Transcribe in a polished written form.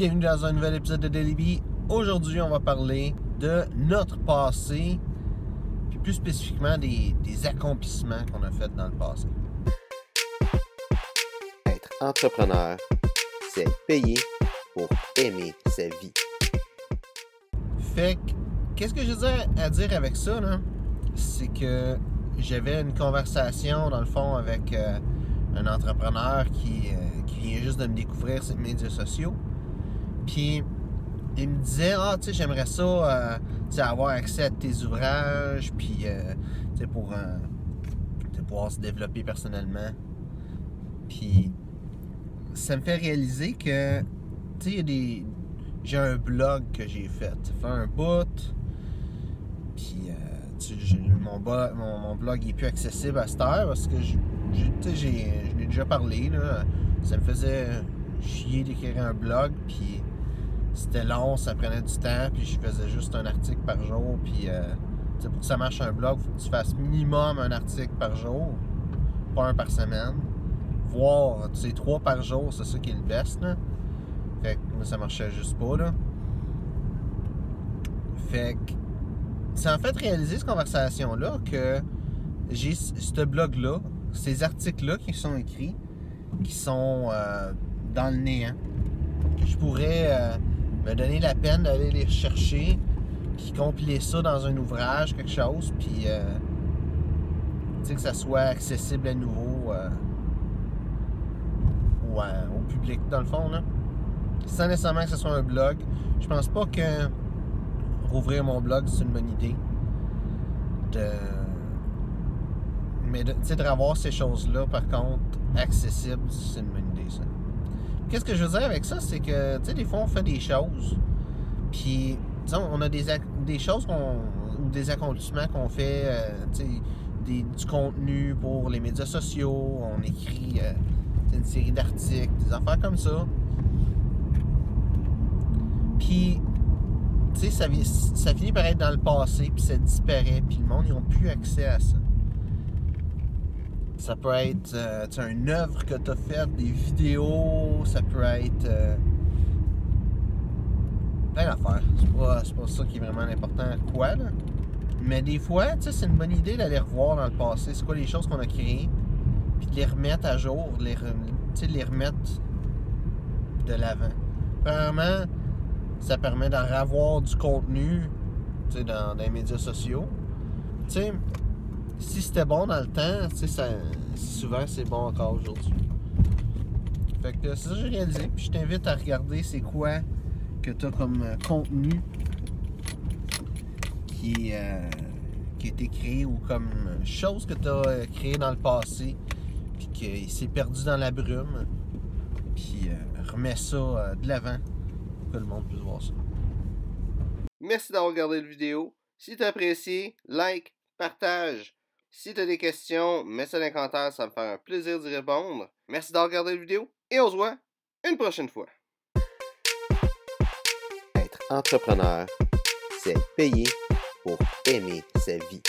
Bienvenue dans un nouvel épisode de Daily. Aujourd'hui, on va parler de notre passé, puis plus spécifiquement des accomplissements qu'on a faits dans le passé. Être entrepreneur, c'est payer pour aimer sa vie. Fait que, qu'est-ce que j'ai à dire avec ça, là? C'est que j'avais une conversation, dans le fond, avec un entrepreneur qui vient juste de me découvrir sur les médias sociaux. Puis, il me disait, tu sais, j'aimerais ça, avoir accès à tes ouvrages, puis, tu sais, pour pouvoir se développer personnellement. Puis, ça me fait réaliser que, tu sais, j'ai un blog que j'ai fait. Ça fait un bout, puis, mon blog est plus accessible à cette heure parce que, je l'ai déjà parlé, là. Ça me faisait chier d'écrire un blog, puis c'était long, ça prenait du temps, puis je faisais juste un article par jour, puis pour que ça marche un blog, il faut que tu fasses minimum un article par jour, pas un par semaine, voire, 3 par jour, c'est ça qui est le best, là. Fait que moi, ça marchait juste pas, là. Fait que ça m'a fait réaliser cette conversation-là que j'ai ce blog-là, ces articles-là qui sont écrits, qui sont dans le néant, que je pourrais me donner la peine d'aller les chercher, puis compiler ça dans un ouvrage, quelque chose, puis que ça soit accessible à nouveau au public, dans le fond, là. Sans nécessairement que ce soit un blog. Je pense pas que rouvrir mon blog, c'est une bonne idée. Mais de revoir ces choses-là, par contre, accessibles, c'est une bonne idée, ça. Qu'est-ce que je veux dire avec ça, c'est que, tu sais, des fois, on fait des choses, puis, disons, on a des choses ou des accomplissements qu'on fait, tu sais, du contenu pour les médias sociaux, on écrit une série d'articles, des affaires comme ça. Puis, tu sais, ça finit par être dans le passé, puis ça disparaît, puis le monde, ils n'ont plus accès à ça. Ça peut être une œuvre que tu as faite, des vidéos, ça peut être plein d'affaires. C'est pas ça qui est vraiment important, quoi, là. Mais des fois, tu sais, c'est une bonne idée d'aller revoir dans le passé. C'est quoi les choses qu'on a créées, puis de les remettre à jour, de les remettre de l'avant. Premièrement, ça permet d'en revoir du contenu, tu sais, dans les médias sociaux. Tu sais, si c'était bon dans le temps, tu sais, souvent c'est bon encore aujourd'hui. Fait que c'est ça que j'ai réalisé. Puis je t'invite à regarder c'est quoi que tu as comme contenu qui a été créé ou comme chose que tu as créé dans le passé, puis qu'il s'est perdu dans la brume. Puis remets ça de l'avant pour que le monde puisse voir ça. Merci d'avoir regardé la vidéo. Si tu as apprécié, like, partage. Si tu as des questions, mets ça dans les commentaires, ça me fait un plaisir d'y répondre. Merci d'avoir regardé la vidéo et on se voit une prochaine fois. Être entrepreneur, c'est payer pour aimer sa vie.